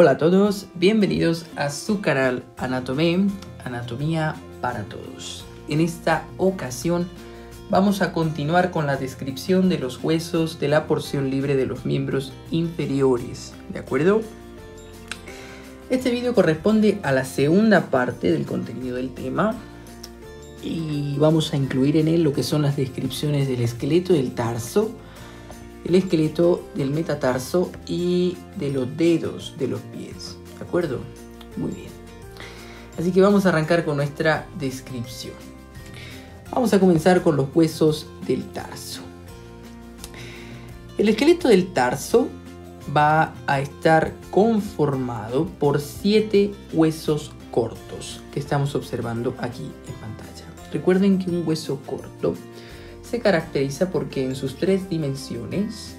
Hola a todos, bienvenidos a su canal Anatomía para Todos. En esta ocasión vamos a continuar con la descripción de los huesos de la porción libre de los miembros inferiores, ¿de acuerdo? Este vídeo corresponde a la segunda parte del contenido del tema y vamos a incluir en él lo que son las descripciones del esqueleto del tarso, el esqueleto del metatarso y de los dedos de los pies, ¿de acuerdo? Muy bien. Así que vamos a arrancar con nuestra descripción. Vamos a comenzar con los huesos del tarso. El esqueleto del tarso va a estar conformado por 7 huesos cortos que estamos observando aquí en pantalla. Recuerden que un hueso corto se caracteriza porque en sus 3 dimensiones,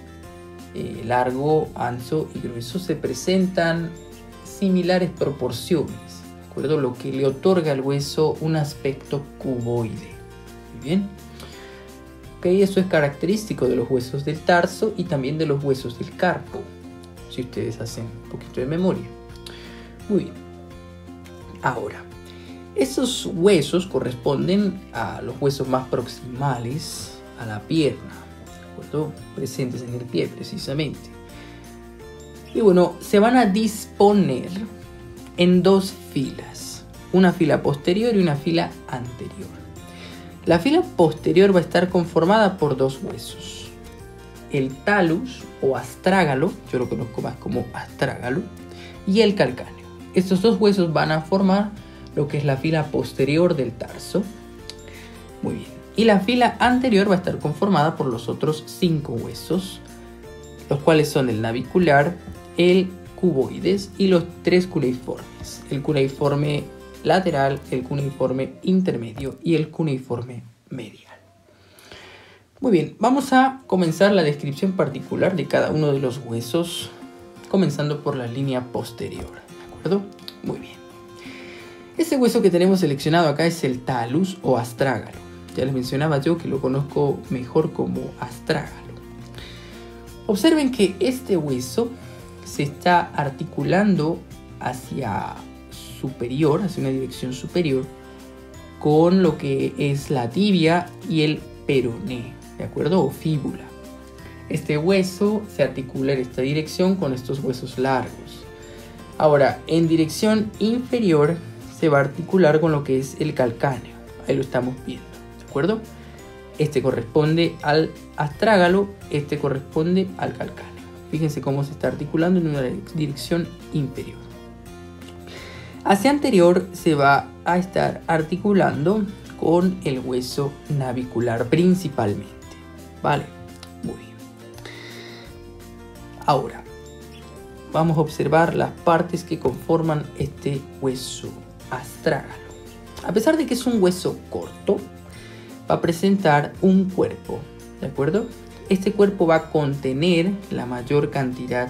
largo, ancho y grueso, se presentan similares proporciones, ¿de acuerdo? Lo que le otorga al hueso un aspecto cuboide. Muy bien. Okay, eso es característico de los huesos del tarso y también de los huesos del carpo, si ustedes hacen un poquito de memoria. Muy bien. Ahora, esos huesos corresponden a los huesos más proximales a la pierna, ¿de acuerdo? Presentes en el pie precisamente. Y bueno, se van a disponer en 2 filas, una fila posterior y una fila anterior. La fila posterior va a estar conformada por 2 huesos, el talus o astrágalo, yo lo conozco más como astrágalo, y el calcáneo. Estos 2 huesos van a formar lo que es la fila posterior del tarso. Muy bien. Y la fila anterior va a estar conformada por los otros 5 huesos, los cuales son el navicular, el cuboides y los 3 cuneiformes. El cuneiforme lateral, el cuneiforme intermedio y el cuneiforme medial. Muy bien, vamos a comenzar la descripción particular de cada uno de los huesos, comenzando por la línea posterior, ¿de acuerdo? Muy bien. Este hueso que tenemos seleccionado acá es el talus o astrágalo. Ya les mencionaba yo que lo conozco mejor como astrágalo. Observen que este hueso se está articulando hacia superior, hacia una dirección superior, con lo que es la tibia y el peroné, ¿de acuerdo? O fíbula. Este hueso se articula en esta dirección con estos huesos largos. Ahora, en dirección inferior se va a articular con lo que es el calcáneo. Ahí lo estamos viendo, ¿de acuerdo? Este corresponde al astrágalo, este corresponde al calcáneo. Fíjense cómo se está articulando en una dirección inferior. Hacia anterior se va a estar articulando con el hueso navicular principalmente, ¿vale? Muy bien. Ahora, vamos a observar las partes que conforman este hueso astrágalo. A pesar de que es un hueso corto, va a presentar un cuerpo, ¿de acuerdo? Este cuerpo va a contener la mayor cantidad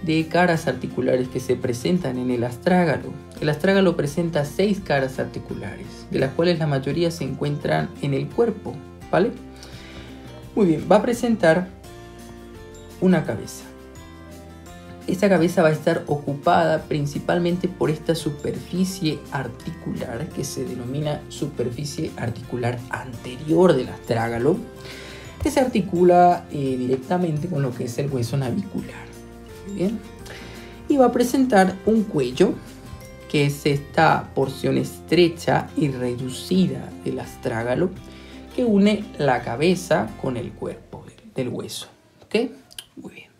de caras articulares que se presentan en el astrágalo. El astrágalo presenta 6 caras articulares, de las cuales la mayoría se encuentran en el cuerpo, ¿vale? Muy bien, va a presentar una cabeza. Esta cabeza va a estar ocupada principalmente por esta superficie articular que se denomina superficie articular anterior del astrágalo, que se articula directamente con lo que es el hueso navicular. Muy bien. Y va a presentar un cuello, que es esta porción estrecha y reducida del astrágalo que une la cabeza con el cuerpo del hueso. ¿Ok? Muy bien.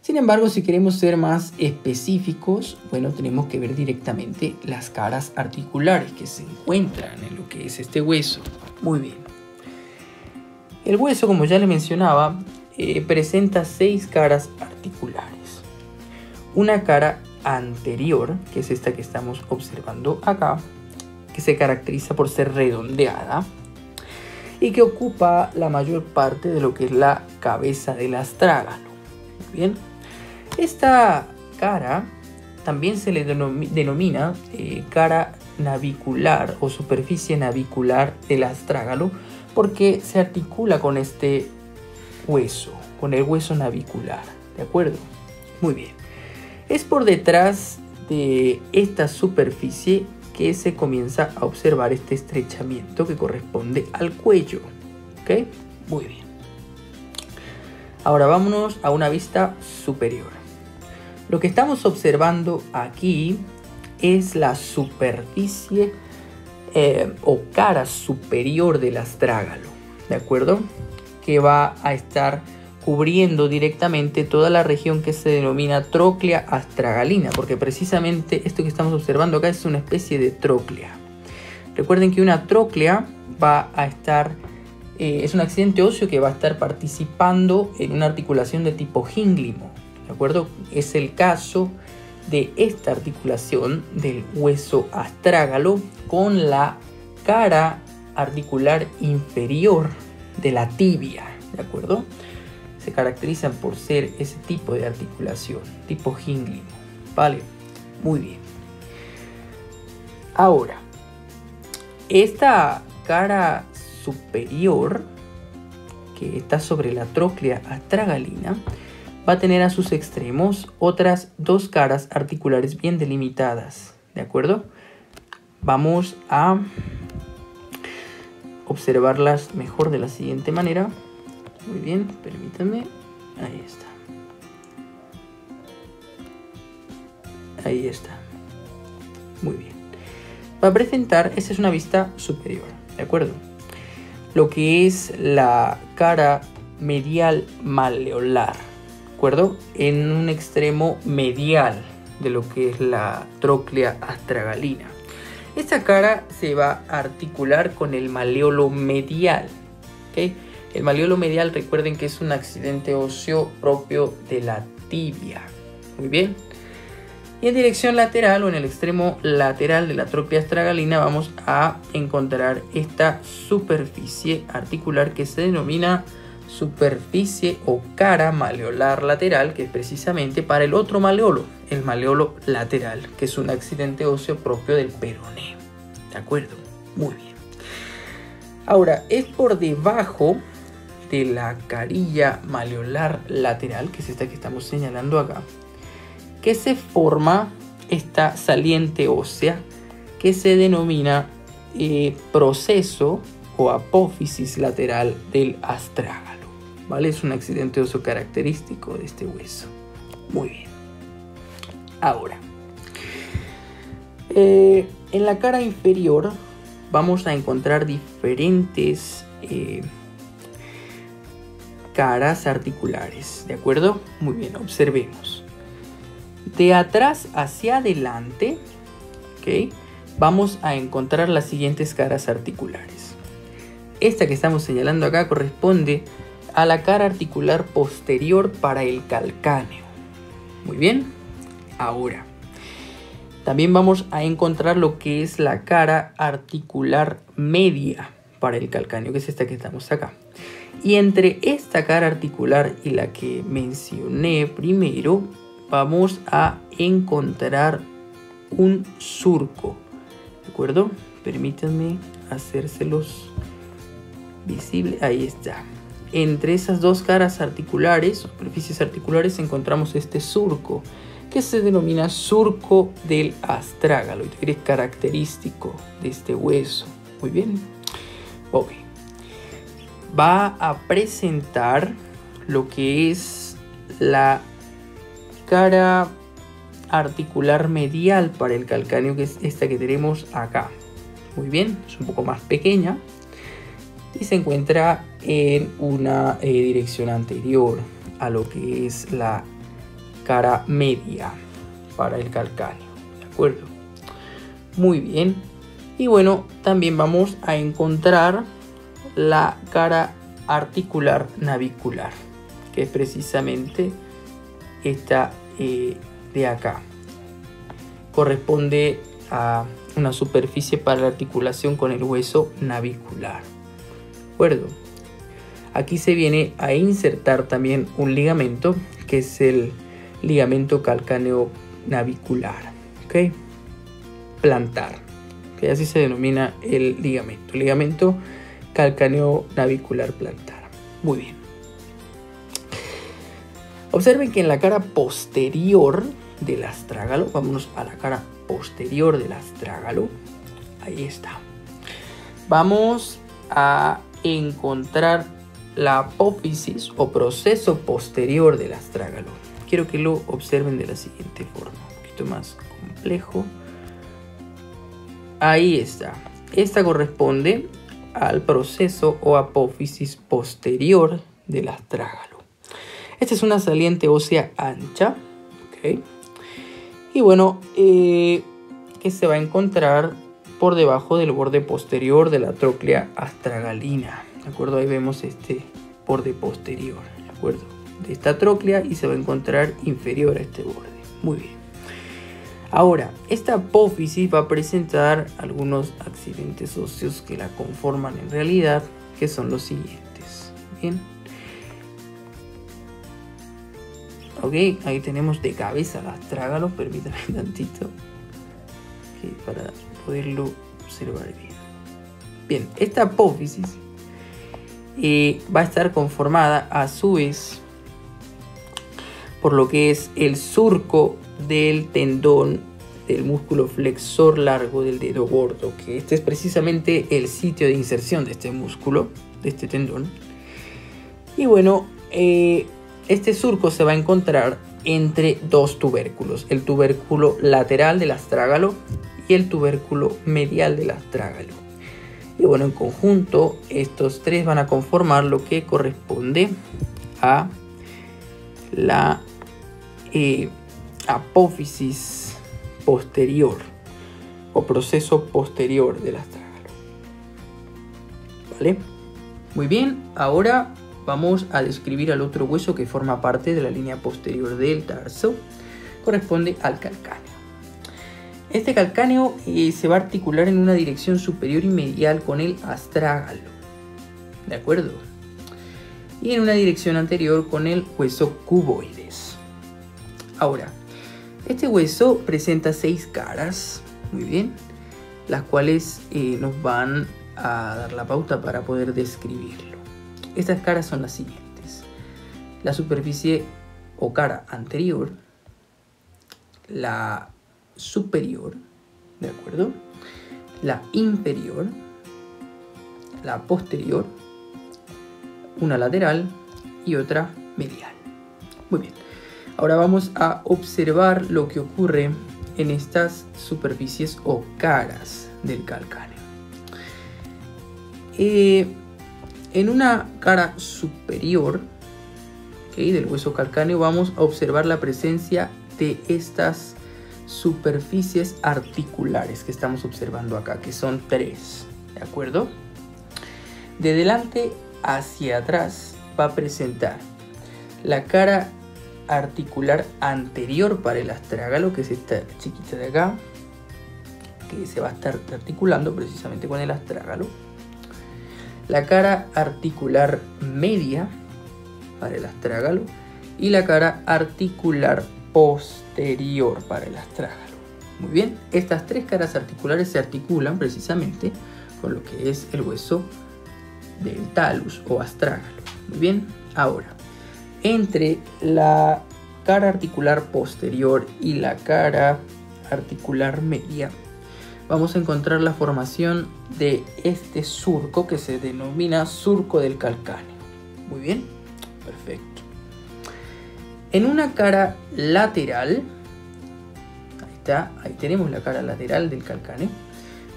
Sin embargo, si queremos ser más específicos, bueno, tenemos que ver directamente las caras articulares que se encuentran en lo que es este hueso. Muy bien. El hueso, como ya le mencionaba, presenta 6 caras articulares. Una cara anterior, que es esta que estamos observando acá, que se caracteriza por ser redondeada y que ocupa la mayor parte de lo que es la cabeza del astrágalo. Muy bien. Esta cara también se le denomina cara navicular o superficie navicular del astrágalo porque se articula con este hueso, con el hueso navicular, ¿de acuerdo? Muy bien. Es por detrás de esta superficie que se comienza a observar este estrechamiento que corresponde al cuello. ¿Ok? Muy bien. Ahora vámonos a una vista superior. Lo que estamos observando aquí es la superficie o cara superior del astrágalo, ¿de acuerdo? Que va a estar cubriendo directamente toda la región que se denomina tróclea astragalina, porque precisamente esto que estamos observando acá es una especie de tróclea. Recuerden que una tróclea va a estar, es un accidente óseo que va a estar participando en una articulación de tipo gínglimo, ¿de acuerdo? Es el caso de esta articulación del hueso astrágalo con la cara articular inferior de la tibia, ¿de acuerdo? Se caracterizan por ser ese tipo de articulación, tipo gínglimo, ¿vale? Muy bien. Ahora, esta cara superior que está sobre la tróclea astragalina va a tener a sus extremos otras dos caras articulares bien delimitadas, ¿de acuerdo? Vamos a observarlas mejor de la siguiente manera. Muy bien, permítanme. Ahí está. Ahí está. Muy bien. Va a presentar, esta es una vista superior, ¿de acuerdo? Lo que es la cara medial malleolar, ¿de acuerdo? En un extremo medial de lo que es la tróclea astragalina. Esta cara se va a articular con el maleolo medial, ¿ok? El maleolo medial, recuerden que es un accidente óseo propio de la tibia. Muy bien. Y en dirección lateral o en el extremo lateral de la tróclea astragalina vamos a encontrar esta superficie articular que se denomina superficie o cara maleolar lateral, que es precisamente para el otro maleolo, el maleolo lateral, que es un accidente óseo propio del peroné. ¿De acuerdo? Muy bien. Ahora, es por debajo de la carilla maleolar lateral, que es esta que estamos señalando acá, que se forma esta saliente ósea que se denomina proceso o apófisis lateral del astrágalo, ¿vale? Es un accidente óseo característico de este hueso. Muy bien. Ahora, en la cara inferior vamos a encontrar diferentes caras articulares, ¿de acuerdo? Muy bien, observemos. De atrás hacia adelante, ¿ok? Vamos a encontrar las siguientes caras articulares. Esta que estamos señalando acá corresponde a la cara articular posterior para el calcáneo. Muy bien. Ahora, también vamos a encontrar lo que es la cara articular media para el calcáneo, que es esta que estamos acá. Y entre esta cara articular y la que mencioné primero, vamos a encontrar un surco, ¿de acuerdo? Permítanme hacérselos visibles. Ahí está. Entre esas dos caras articulares, superficies articulares, encontramos este surco, que se denomina surco del astrágalo, y que es característico de este hueso. Muy bien. Ok. Va a presentar lo que es la cara articular medial para el calcáneo, que es esta que tenemos acá. Muy bien, es un poco más pequeña y se encuentra en una dirección anterior a lo que es la cara media para el calcáneo, ¿de acuerdo? Muy bien. Y bueno, también vamos a encontrar la cara articular navicular, que es precisamente esta de acá. Corresponde a una superficie para la articulación con el hueso navicular, ¿de acuerdo? Aquí se viene a insertar también un ligamento, que es el ligamento calcáneo navicular, ¿ok? Plantar, que así se denomina el ligamento calcáneo navicular plantar. Muy bien. Observen que en la cara posterior del astrágalo. Vámonos a la cara posterior del astrágalo. Ahí está. Vamos a encontrar la apófisis o proceso posterior del astrágalo. Quiero que lo observen de la siguiente forma, un poquito más complejo. Ahí está. Esta corresponde al proceso o apófisis posterior del astrágalo. Esta es una saliente ósea ancha, ¿okay? Y bueno, que se va a encontrar por debajo del borde posterior de la tróclea astragalina. ¿De acuerdo? Ahí vemos este borde posterior, ¿de acuerdo? De esta tróclea, y se va a encontrar inferior a este borde. Muy bien. Ahora, esta apófisis va a presentar algunos accidentes óseos que la conforman en realidad, que son los siguientes. Bien. Ok, ahí tenemos de cabeza el astrágalo, permítanme un tantito, okay, para poderlo observar bien. Bien, esta apófisis va a estar conformada a su vez por lo que es el surco del tendón del músculo flexor largo del dedo gordo, que este es precisamente el sitio de inserción de este músculo, de este tendón. Y bueno, este surco se va a encontrar entre dos tubérculos, el tubérculo lateral del astrágalo y el tubérculo medial del astrágalo. Y bueno, en conjunto estos tres van a conformar lo que corresponde a la apófisis posterior o proceso posterior del astrágalo. ¿Vale? Muy bien, ahora vamos a describir al otro hueso que forma parte de la línea posterior del tarso. Corresponde al calcáneo. Este calcáneo se va a articular en una dirección superior y medial con el astrágalo, ¿de acuerdo? Y en una dirección anterior con el hueso cuboides. Ahora, este hueso presenta 6 caras, muy bien, las cuales nos van a dar la pauta para poder describirlo. Estas caras son las siguientes: la superficie o cara anterior, la superior, ¿de acuerdo?, la inferior, la posterior, una lateral y otra medial. Muy bien, ahora vamos a observar lo que ocurre en estas superficies o caras del calcáneo. En una cara superior, ¿okay?, del hueso calcáneo, vamos a observar la presencia de estas superficies articulares que estamos observando acá, que son 3, ¿de acuerdo? De delante hacia atrás va a presentar la cara articular anterior para el astrágalo, que es esta chiquita de acá, que se va a estar articulando precisamente con el astrágalo. La cara articular media para el astrágalo y la cara articular posterior para el astrágalo. Muy bien, estas 3 caras articulares se articulan precisamente con lo que es el hueso del talus o astrágalo. Muy bien, ahora, entre la cara articular posterior y la cara articular media vamos a encontrar la formación de este surco que se denomina surco del calcáneo. Muy bien, perfecto. En una cara lateral, ahí está, ahí tenemos la cara lateral del calcáneo,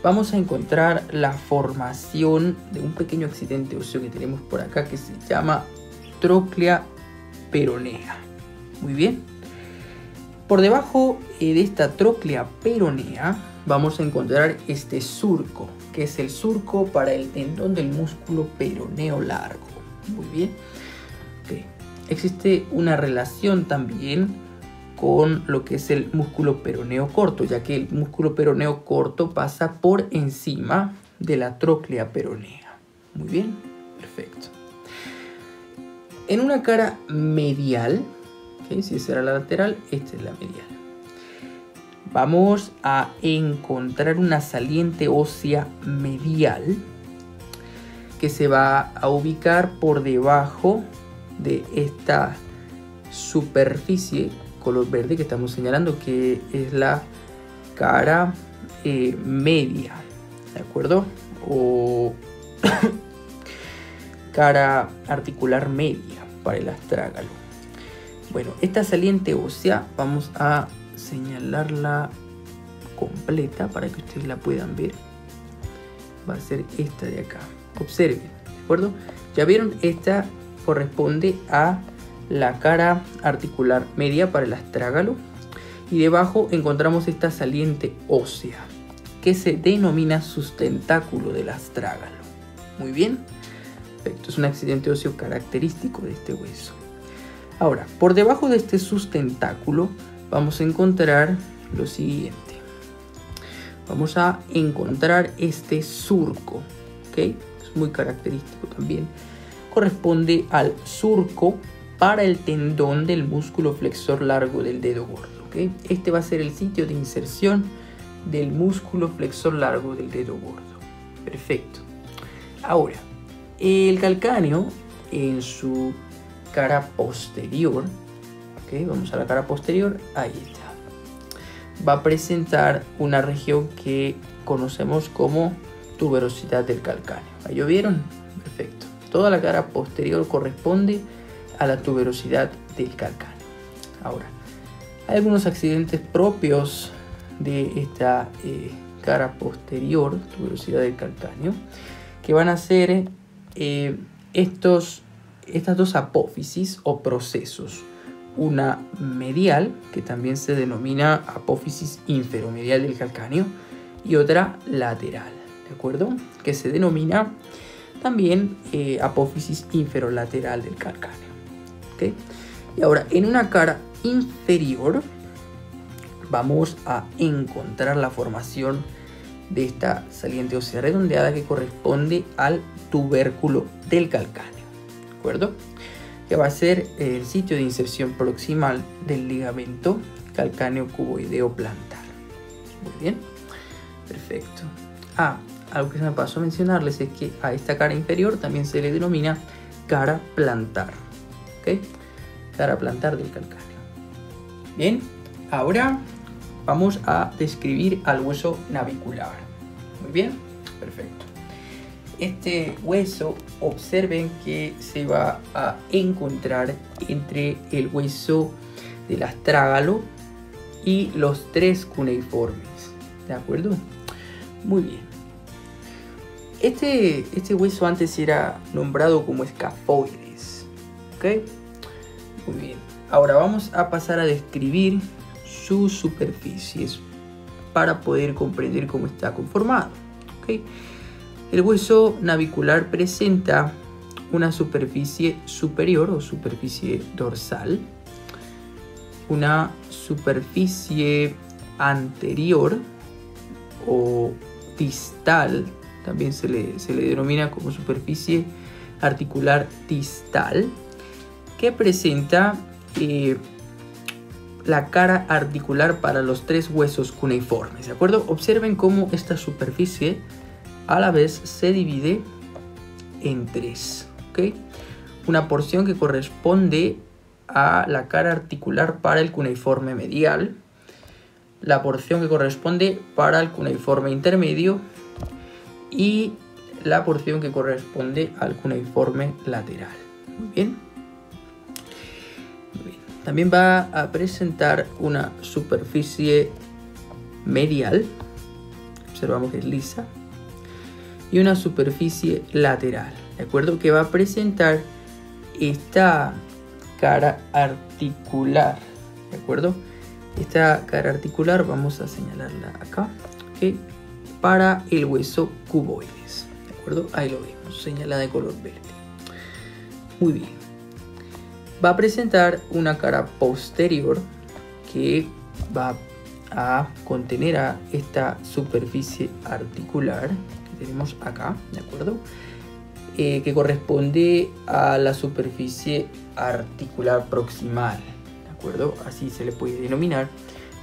vamos a encontrar la formación de un pequeño accidente óseo que tenemos por acá que se llama tróclea peronea. Muy bien. Por debajo de esta tróclea peronea vamos a encontrar este surco, que es el surco para el tendón del músculo peroneo largo. Muy bien. Okay. Existe una relación también con lo que es el músculo peroneo corto, ya que el músculo peroneo corto pasa por encima de la tróclea peronea. Muy bien, perfecto. En una cara medial, ¿okay?, si esa era la lateral, esta es la medial, vamos a encontrar una saliente ósea medial que se va a ubicar por debajo de esta superficie color verde que estamos señalando, que es la cara media, ¿de acuerdo? O cara articular media para el astrágalo. Bueno, esta saliente ósea vamos a señalarla completa para que ustedes la puedan ver. Va a ser esta de acá. Observen, ¿de acuerdo? Ya vieron, esta corresponde a la cara articular media para el astrágalo. Y debajo encontramos esta saliente ósea que se denomina sustentáculo del astrágalo. Muy bien. Perfecto. Es un accidente óseo característico de este hueso. Ahora, por debajo de este sustentáculo vamos a encontrar lo siguiente. Vamos a encontrar este surco, ¿ok? Es muy característico también. Corresponde al surco para el tendón del músculo flexor largo del dedo gordo, ¿ok? Este va a ser el sitio de inserción del músculo flexor largo del dedo gordo. Perfecto. Ahora, el calcáneo en su cara posterior, ¿ok? Vamos a la cara posterior, ahí está. Va a presentar una región que conocemos como tuberosidad del calcáneo. ¿Ahí lo vieron? Perfecto. Toda la cara posterior corresponde a la tuberosidad del calcáneo. Ahora, hay algunos accidentes propios de esta cara posterior, tuberosidad del calcáneo, que van a ser estas dos apófisis o procesos. Una medial, que también se denomina apófisis inferomedial del calcáneo, y otra lateral, ¿de acuerdo? Que se denomina también apófisis inferolateral del calcáneo, ¿ok? Y ahora, en una cara inferior vamos a encontrar la formación de esta saliente ósea redondeada que corresponde al tubérculo del calcáneo, ¿de acuerdo? Que va a ser el sitio de inserción proximal del ligamento calcáneo cuboideo plantar. Muy bien, perfecto. Algo que se me pasó a mencionarles es que a esta cara inferior también se le denomina cara plantar, ¿ok? Cara plantar del calcáneo. Bien, ahora vamos a describir al hueso navicular. Muy bien, perfecto. Este hueso, observen que se va a encontrar entre el hueso del astrágalo y los tres cuneiformes, ¿de acuerdo? Muy bien. Este hueso antes era nombrado como escafoides, ¿ok? Muy bien. Ahora vamos a pasar a describir sus superficies para poder comprender cómo está conformado, ¿ok? El hueso navicular presenta una superficie superior o superficie dorsal, una superficie anterior o distal, también se le denomina como superficie articular distal, que presenta la cara articular para los tres huesos cuneiformes, ¿de acuerdo? Observen cómo esta superficie a la vez se divide en tres, ¿ok? Una porción que corresponde a la cara articular para el cuneiforme medial, la porción que corresponde para el cuneiforme intermedio y la porción que corresponde al cuneiforme lateral. Muy bien. Muy bien. También va a presentar una superficie medial, observamos que es lisa, y una superficie lateral, ¿de acuerdo? Que va a presentar esta cara articular, ¿de acuerdo? Esta cara articular vamos a señalarla acá, ¿ok? Para el hueso cuboides, ¿de acuerdo? Ahí lo vemos, señalada de color verde. Muy bien. Va a presentar una cara posterior que va a contener a esta superficie articular que tenemos acá, ¿de acuerdo? Que corresponde a la superficie articular proximal, ¿de acuerdo? Así se le puede denominar.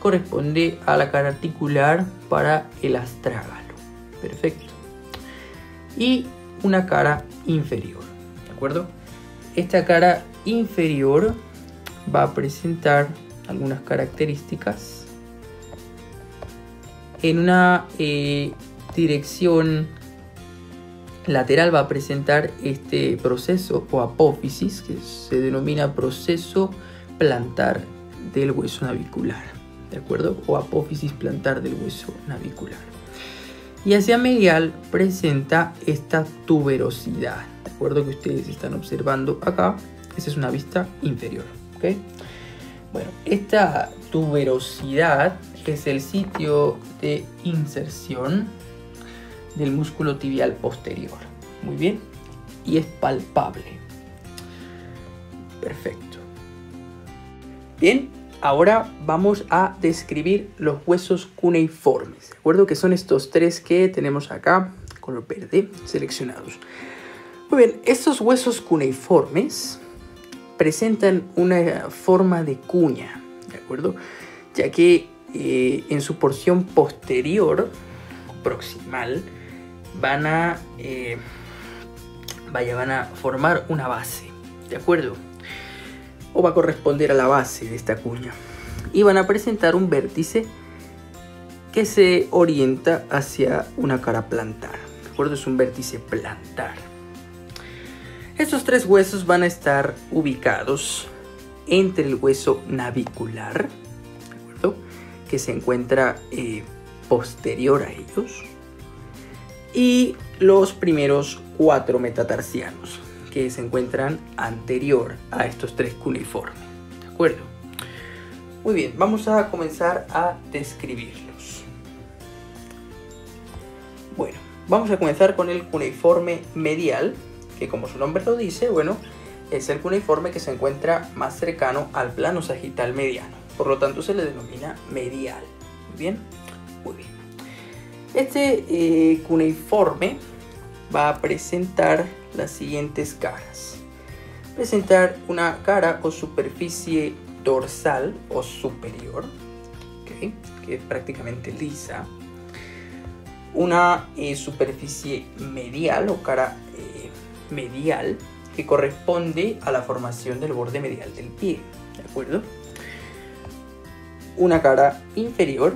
Corresponde a la cara articular para el astrágalo. Perfecto. Y una cara inferior, ¿de acuerdo? Esta cara inferior va a presentar algunas características. En una dirección lateral va a presentar este proceso o apófisis, que se denomina proceso plantar del hueso navicular, ¿de acuerdo? O apófisis plantar del hueso navicular. Y hacia medial presenta esta tuberosidad, ¿de acuerdo? Que ustedes están observando acá. Esa es una vista inferior, ¿ok? Bueno, esta tuberosidad es el sitio de inserción del músculo tibial posterior. Muy bien. Y es palpable. Perfecto. Bien, ahora vamos a describir los huesos cuneiformes. ¿De acuerdo? Que son estos tres que tenemos acá, color verde, seleccionados. Muy bien, estos huesos cuneiformes presentan una forma de cuña, ¿de acuerdo? Ya que en su porción posterior, proximal, van a formar una base, ¿de acuerdo? O va a corresponder a la base de esta cuña. Y van a presentar un vértice que se orienta hacia una cara plantar, ¿de acuerdo? Es un vértice plantar. Estos tres huesos van a estar ubicados entre el hueso navicular, ¿de acuerdo?, que se encuentra posterior a ellos, y los primeros 4 metatarsianos, que se encuentran anterior a estos tres cuneiformes, ¿de acuerdo? Muy bien, vamos a comenzar a describirlos. Bueno, vamos a comenzar con el cuneiforme medial, que como su nombre lo dice, bueno, es el cuneiforme que se encuentra más cercano al plano sagital mediano. Por lo tanto, se le denomina medial. Muy bien, muy bien. Este cuneiforme va a presentar las siguientes caras. Presentar una cara o superficie dorsal o superior, ¿okay?, que es prácticamente lisa. Una superficie medial o cara medial, que corresponde a la formación del borde medial del pie, ¿de acuerdo? Una cara inferior,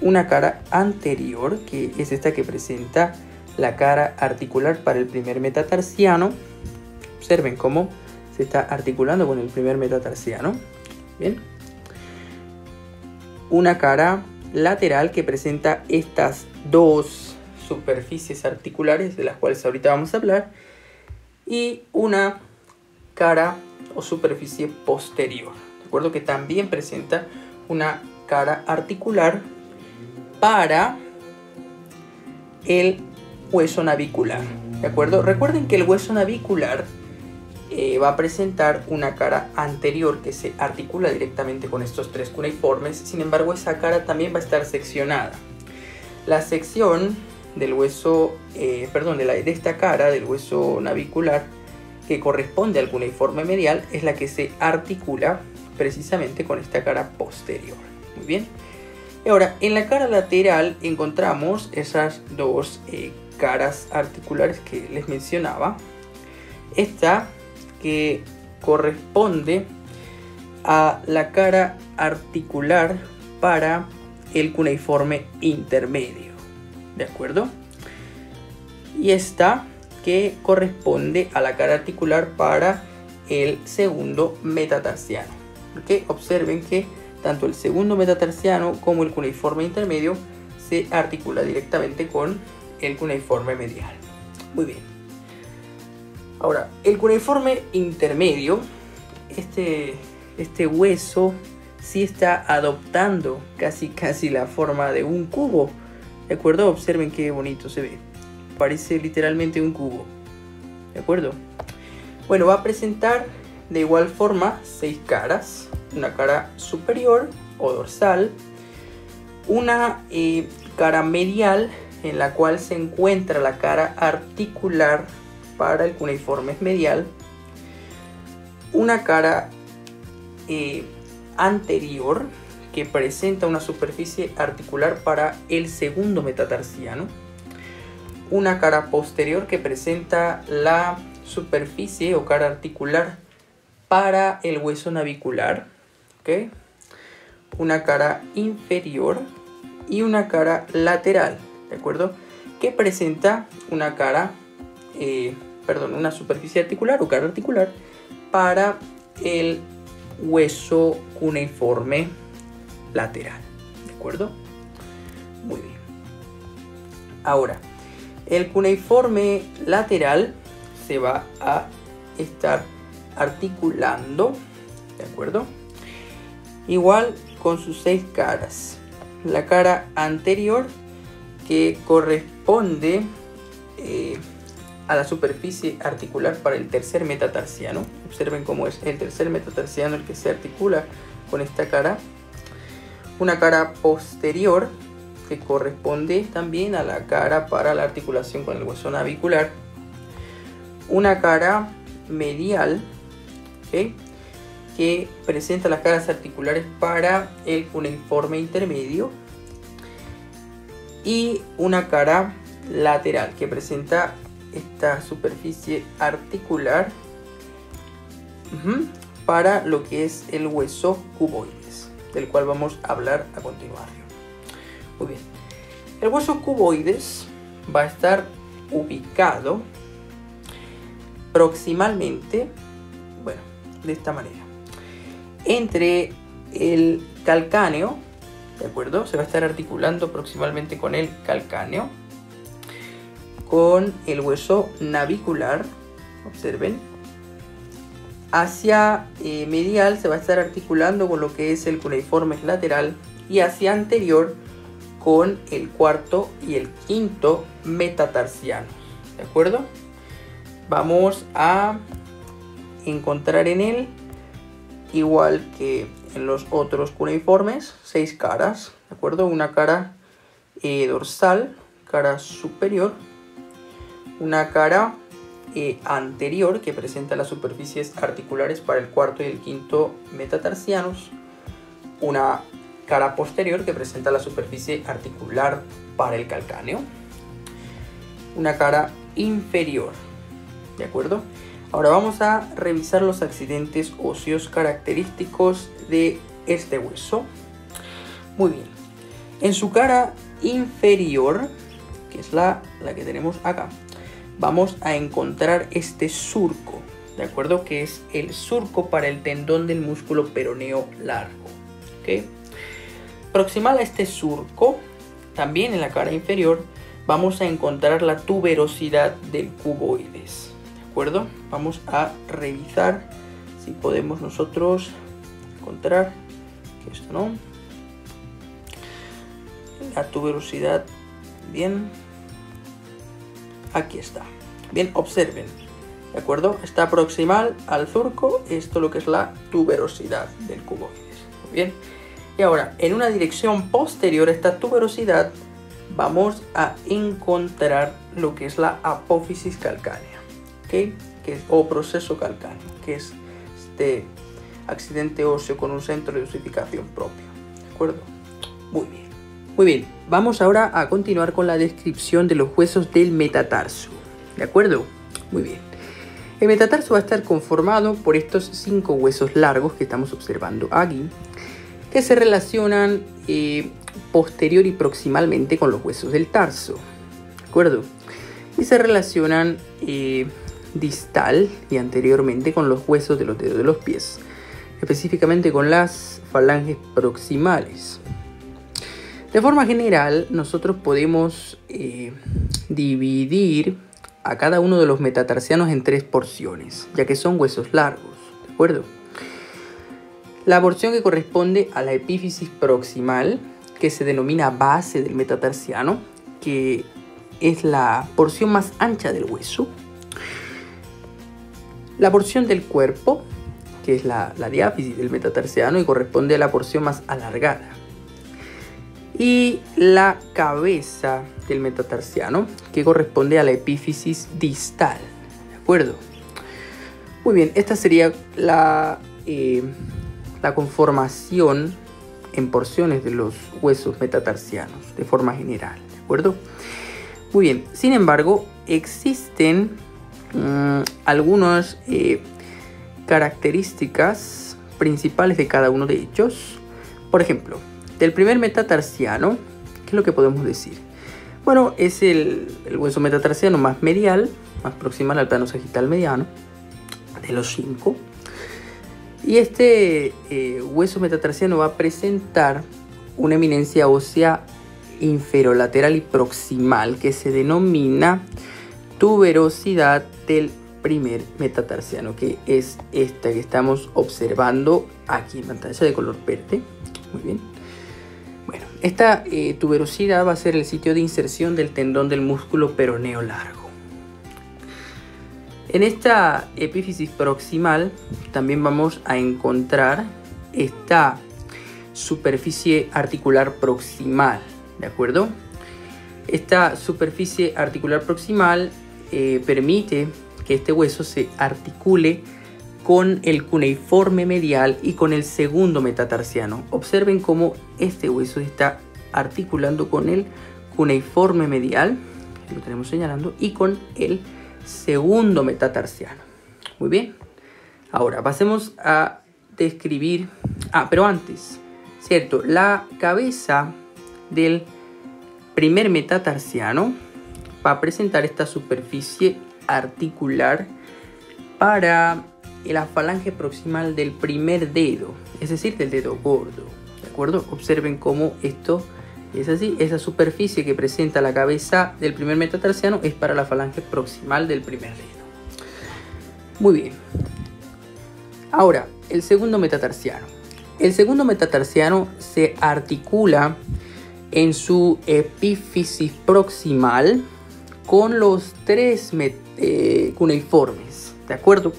una cara anterior, que es esta que presenta la cara articular para el primer metatarsiano. Observen cómo se está articulando con el primer metatarsiano. Bien. Una cara lateral que presenta estas dos superficies articulares, de las cuales ahorita vamos a hablar, y una cara o superficie posterior, ¿de acuerdo?, que también presenta una cara articular para el hueso navicular, ¿de acuerdo? Recuerden que el hueso navicular va a presentar una cara anterior que se articula directamente con estos tres cuneiformes. Sin embargo, esa cara también va a estar seccionada. La sección del hueso, de esta cara del hueso navicular, que corresponde al cuneiforme medial, es la que se articula precisamente con esta cara posterior. Muy bien. Y ahora, en la cara lateral encontramos esas dos caras articulares que les mencionaba. Esta que corresponde a la cara articular para el cuneiforme intermedio, ¿de acuerdo? Y esta que corresponde a la cara articular para el segundo metatarsiano. ¿Okay? Observen que tanto el segundo metatarsiano como el cuneiforme intermedio se articula directamente con el cuneiforme medial. Muy bien. Ahora, el cuneiforme intermedio, este hueso sí está adoptando casi la forma de un cubo, ¿de acuerdo? Observen qué bonito se ve. Parece literalmente un cubo, ¿de acuerdo? Bueno, va a presentar de igual forma 6 caras. Una cara superior o dorsal, una cara medial en la cual se encuentra la cara articular para el cuneiforme medial, una cara anterior que presenta una superficie articular para el segundo metatarsiano, una cara posterior que presenta la superficie o cara articular para el hueso navicular, ¿okay?, una cara inferior y una cara lateral, ¿de acuerdo? Que presenta una cara, una superficie articular o cara articular para el hueso cuneiforme lateral, ¿de acuerdo? Muy bien. Ahora, el cuneiforme lateral se va a estar articulando, ¿de acuerdo? Igual con sus 6 caras. La cara anterior, que corresponde a la superficie articular para el tercer metatarsiano. Observen cómo es el tercer metatarsiano el que se articula con esta cara. Una cara posterior, que corresponde también a la cara para la articulación con el hueso navicular. Una cara medial, ¿okay?, que presenta las caras articulares para el cuneiforme intermedio. Y una cara lateral, que presenta esta superficie articular para lo que es el hueso cuboides, del cual vamos a hablar a continuación. Muy bien, el hueso cuboides va a estar ubicado proximalmente, bueno, de esta manera, entre el calcáneo, ¿de acuerdo? Se va a estar articulando proximalmente con el calcáneo, con el hueso navicular, observen. Hacia medial se va a estar articulando con lo que es el cuneiforme lateral, y hacia anterior con el cuarto y el quinto metatarsiano, ¿de acuerdo? Vamos a encontrar en él, igual que en los otros cuneiformes, 6 caras, ¿de acuerdo? Una cara dorsal, cara superior, una cara anterior, que presenta las superficies articulares para el cuarto y el quinto metatarsianos, una cara posterior, que presenta la superficie articular para el calcáneo, una cara inferior, ¿de acuerdo? Ahora vamos a revisar los accidentes óseos característicos de este hueso. Muy bien, en su cara inferior, que es la que tenemos acá, vamos a encontrar este surco, ¿de acuerdo? Que es el surco para el tendón del músculo peroneo largo, ¿ok? Proximal a este surco, también en la cara inferior, vamos a encontrar la tuberosidad del cuboides, ¿de acuerdo? Vamos a revisar si podemos nosotros encontrar que esto no, la tuberosidad. Bien, aquí está. Bien, observen, ¿de acuerdo? Está proximal al surco, esto lo que es la tuberosidad del cuboides. Muy bien. Y ahora, en una dirección posterior a esta tuberosidad, vamos a encontrar lo que es la apófisis calcánea, ¿okay? O proceso calcáneo, que es este accidente óseo con un centro de osificación propio, ¿de acuerdo? Muy bien. Muy bien, vamos ahora a continuar con la descripción de los huesos del metatarso, ¿de acuerdo? Muy bien. El metatarso va a estar conformado por estos 5 huesos largos que estamos observando aquí, que se relacionan posterior y proximalmente con los huesos del tarso, ¿de acuerdo? Y se relacionan distal y anteriormente con los huesos de los dedos de los pies, específicamente con las falanges proximales. De forma general, nosotros podemos dividir a cada uno de los metatarsianos en 3 porciones, ya que son huesos largos, ¿de acuerdo? La porción que corresponde a la epífisis proximal, que se denomina base del metatarsiano, que es la porción más ancha del hueso. La porción del cuerpo, que es la diáfisis del metatarsiano y corresponde a la porción más alargada. Y la cabeza del metatarsiano, que corresponde a la epífisis distal, ¿de acuerdo? Muy bien, esta sería la conformación en porciones de los huesos metatarsianos de forma general, ¿de acuerdo? Muy bien, sin embargo, existen algunas características principales de cada uno de ellos Por ejemplo, del primer metatarsiano, ¿qué es lo que podemos decir? Bueno, es el hueso metatarsiano más medial, más proximal al plano sagital mediano, de los 5. Y este hueso metatarsiano va a presentar una eminencia ósea inferolateral y proximal que se denomina tuberosidad del primer metatarsiano, que es esta que estamos observando aquí en pantalla de color verde. Muy bien. Bueno, esta tuberosidad va a ser el sitio de inserción del tendón del músculo peroneo largo. En esta epífisis proximal también vamos a encontrar esta superficie articular proximal, ¿de acuerdo? Esta superficie articular proximal permite que este hueso se articule con el cuneiforme medial y con el segundo metatarsiano. Observen cómo este hueso está articulando con el cuneiforme medial, lo tenemos señalando, y con el segundo metatarsiano. Muy bien. Ahora pasemos a describir. Pero antes, ¿cierto? La cabeza del primer metatarsiano va a presentar esta superficie articular para la falange proximal del primer dedo, es decir, del dedo gordo, ¿de acuerdo? Observen cómo esto es así. Esa superficie que presenta la cabeza del primer metatarsiano es para la falange proximal del primer dedo. Muy bien. Ahora, el segundo metatarsiano. El segundo metatarsiano se articula en su epífisis proximal con los 3 cuneiformes, ¿de acuerdo?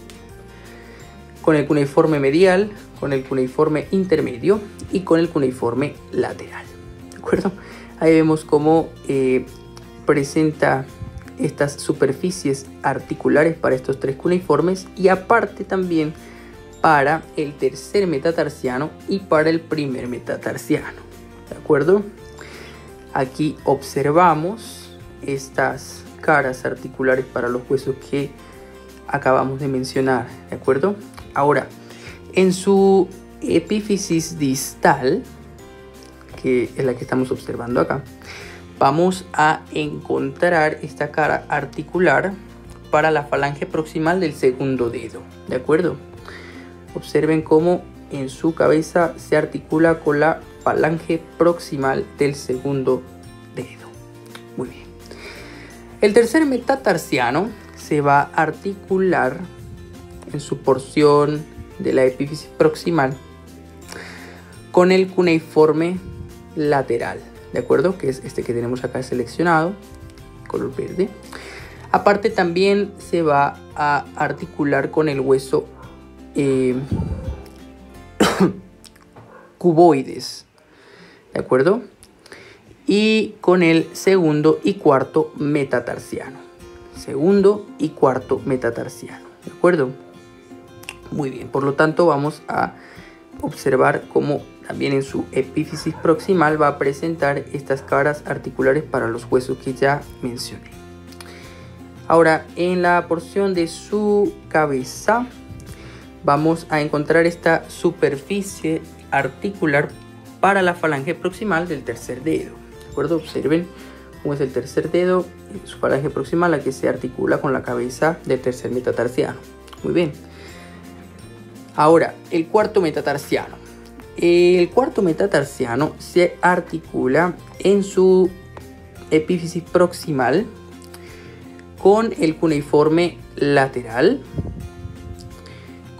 Con el cuneiforme medial, con el cuneiforme intermedio y con el cuneiforme lateral, ¿de acuerdo? Ahí vemos cómo presenta estas superficies articulares para estos 3 cuneiformes y aparte también para el tercer metatarsiano y para el primer metatarsiano, ¿de acuerdo? Aquí observamos estas caras articulares para los huesos que acabamos de mencionar, ¿de acuerdo? Ahora, en su epífisis distal, que es la que estamos observando acá, vamos a encontrar esta cara articular para la falange proximal del segundo dedo, ¿de acuerdo? Observen cómo en su cabeza se articula con la falange proximal del segundo dedo. Muy bien. El tercer metatarsiano se va a articular en su porción de la epífisis proximal con el cuneiforme lateral, ¿de acuerdo? Que es este que tenemos acá seleccionado, color verde. Aparte también se va a articular con el hueso cuboides, ¿de acuerdo? Y con el segundo y cuarto metatarsiano. Segundo y cuarto metatarsiano, ¿de acuerdo? Muy bien, por lo tanto vamos a observar cómo también en su epífisis proximal va a presentar estas caras articulares para los huesos que ya mencioné. Ahora, en la porción de su cabeza vamos a encontrar esta superficie articular para la falange proximal del tercer dedo, ¿de acuerdo? Observen cómo es el tercer dedo, su falange proximal, la que se articula con la cabeza del tercer metatarsiano. Muy bien. Ahora, el cuarto metatarsiano. El cuarto metatarsiano se articula en su epífisis proximal con el cuneiforme lateral,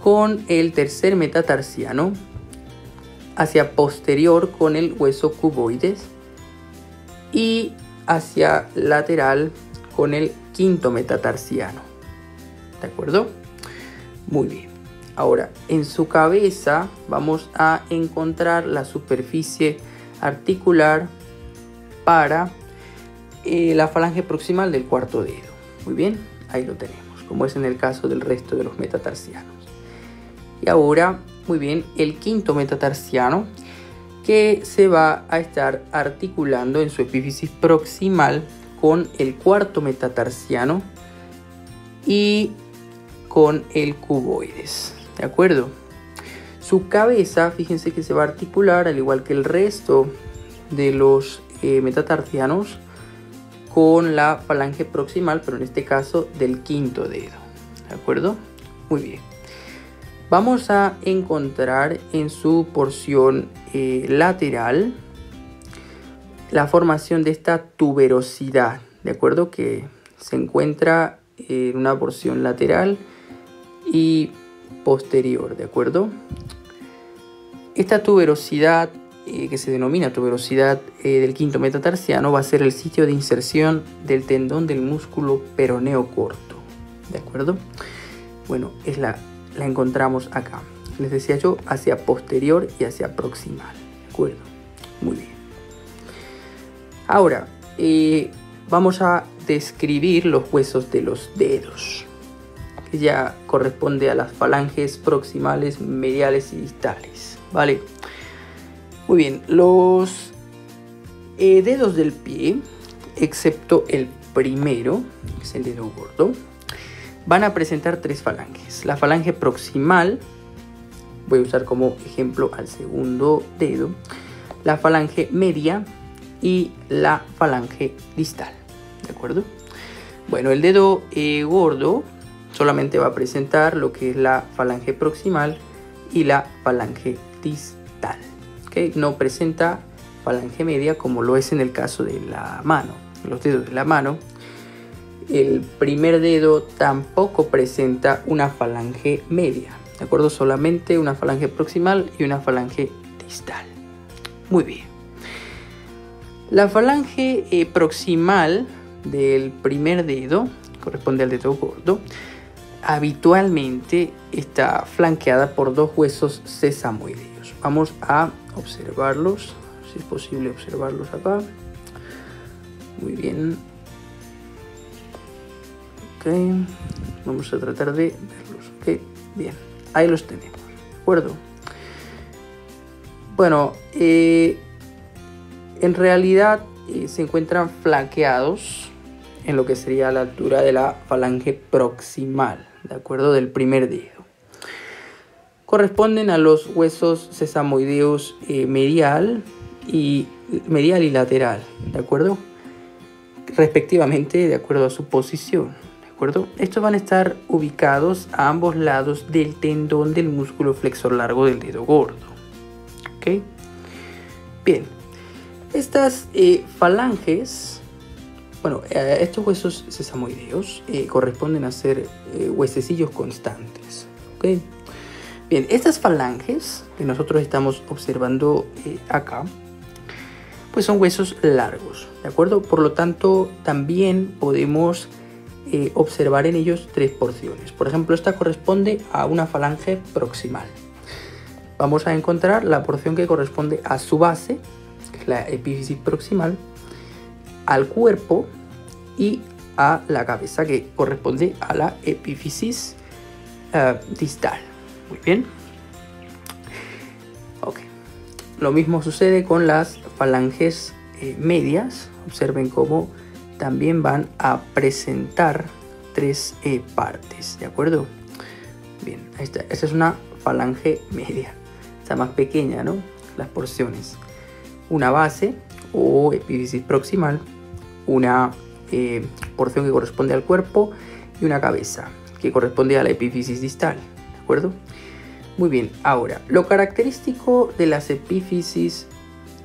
con el tercer metatarsiano hacia posterior con el hueso cuboides y hacia lateral con el quinto metatarsiano, ¿de acuerdo? Muy bien. Ahora, en su cabeza vamos a encontrar la superficie articular para la falange proximal del cuarto dedo. Muy bien, ahí lo tenemos, como es en el caso del resto de los metatarsianos. Y ahora, muy bien, el quinto metatarsiano, que se va a estar articulando en su epífisis proximal con el cuarto metatarsiano y con el cuboides, ¿de acuerdo? Su cabeza, fíjense que se va a articular al igual que el resto de los metatarsianos con la falange proximal, pero en este caso del quinto dedo. ¿De acuerdo? Muy bien. Vamos a encontrar en su porción lateral la formación de esta tuberosidad, ¿de acuerdo? Que se encuentra en una porción lateral y posterior, ¿de acuerdo? Esta tuberosidad, que se denomina tuberosidad del quinto metatarsiano, va a ser el sitio de inserción del tendón del músculo peroneo corto, ¿de acuerdo? Bueno, la encontramos acá. Les decía yo, hacia posterior y hacia proximal, ¿de acuerdo? Muy bien. Ahora, vamos a describir los huesos de los dedos, que ya corresponde a las falanges proximales, mediales y distales, ¿vale? Muy bien, los dedos del pie, excepto el primero, que es el dedo gordo, van a presentar tres falanges. La falange proximal, voy a usar como ejemplo al segundo dedo, la falange media y la falange distal, ¿de acuerdo? Bueno, el dedo gordo solamente va a presentar lo que es la falange proximal y la falange distal, ¿okay? No presenta falange media como lo es en el caso de la mano. Los dedos de la mano, el primer dedo tampoco presenta una falange media, ¿de acuerdo? Solamente una falange proximal y una falange distal. Muy bien. La falange proximal del primer dedo, corresponde al dedo gordo, habitualmente está flanqueada por dos huesos sesamoideos. Vamos a observarlos, si es posible observarlos acá. Muy bien. Ok, vamos a tratar de verlos. Ok, bien, ahí los tenemos, ¿de acuerdo? Bueno, en realidad se encuentran flanqueados en lo que sería la altura de la falange proximal, ¿de acuerdo? Del primer dedo. Corresponden a los huesos sesamoideos medial y lateral, ¿de acuerdo? Respectivamente, de acuerdo a su posición, ¿de acuerdo? Estos van a estar ubicados a ambos lados del tendón del músculo flexor largo del dedo gordo, ¿ok? Bien, estas falanges, bueno, estos huesos sesamoideos corresponden a ser huesecillos constantes, ¿ok? Bien, estas falanges que nosotros estamos observando acá, pues son huesos largos, ¿de acuerdo? Por lo tanto, también podemos observar en ellos tres porciones. Por ejemplo, esta corresponde a una falange proximal. Vamos a encontrar la porción que corresponde a su base, que es la epífisis proximal, al cuerpo y a la cabeza, que corresponde a la epífisis distal. Muy bien. Ok. Lo mismo sucede con las falanges medias. Observen cómo también van a presentar tres partes, ¿de acuerdo? Bien, ahí está. Esta es una falange media. Está más pequeña, ¿no? Las porciones. Una base o epífisis proximal, una porción que corresponde al cuerpo y una cabeza que corresponde a la epífisis distal, ¿de acuerdo? Muy bien, ahora, lo característico de las epífisis,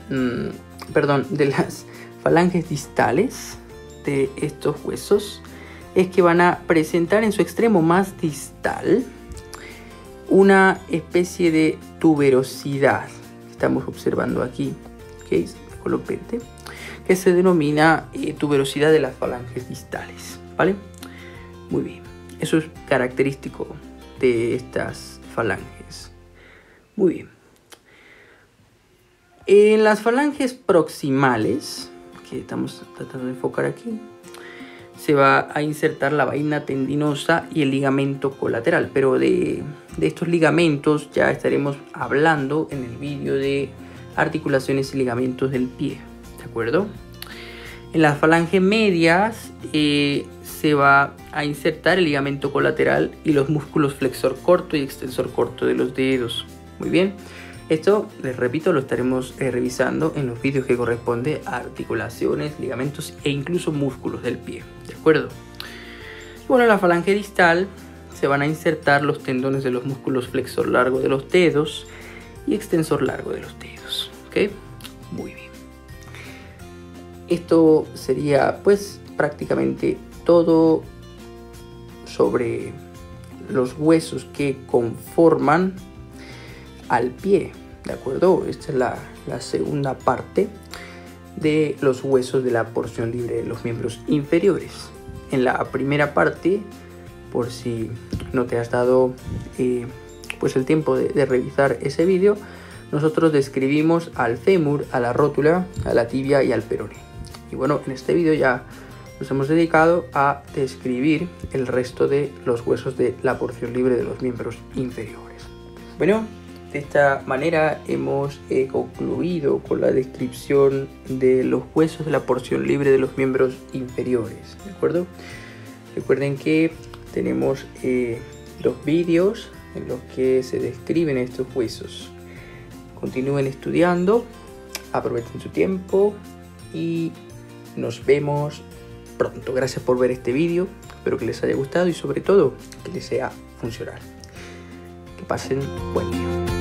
de las falanges distales de estos huesos es que van a presentar en su extremo más distal una especie de tuberosidad que estamos observando aquí, ¿okay? De color verde, que se denomina tuberosidad de las falanges distales, ¿vale? Muy bien, eso es característico de estas falanges. Muy bien. En las falanges proximales, que estamos tratando de enfocar aquí, se va a insertar la vaina tendinosa y el ligamento colateral, pero de estos ligamentos ya estaremos hablando en el vídeo de articulaciones y ligamentos del pie, ¿de acuerdo? En las falanges medias se va a insertar el ligamento colateral y los músculos flexor corto y extensor corto de los dedos, Muy bien. Esto, les repito, lo estaremos revisando en los vídeos que corresponde a articulaciones, ligamentos e incluso músculos del pie, ¿de acuerdo? Bueno, en la falange distal se van a insertar los tendones de los músculos flexor largo de los dedos y extensor largo de los dedos, ¿ok? Muy bien. Esto sería pues prácticamente todo sobre los huesos que conforman al pie, ¿de acuerdo? Esta es la segunda parte de los huesos de la porción libre de los miembros inferiores. En la primera parte, por si no te has dado pues el tiempo de revisar ese vídeo, nosotros describimos al fémur, a la rótula, a la tibia y al peroné. Y bueno, en este vídeo ya nos hemos dedicado a describir el resto de los huesos de la porción libre de los miembros inferiores. Bueno, de esta manera hemos concluido con la descripción de los huesos de la porción libre de los miembros inferiores, ¿de acuerdo? Recuerden que tenemos 2 vídeos en los que se describen estos huesos. Continúen estudiando, aprovechen su tiempo y nos vemos pronto. Gracias por ver este vídeo, espero que les haya gustado y sobre todo que les sea funcional. Que pasen buen día.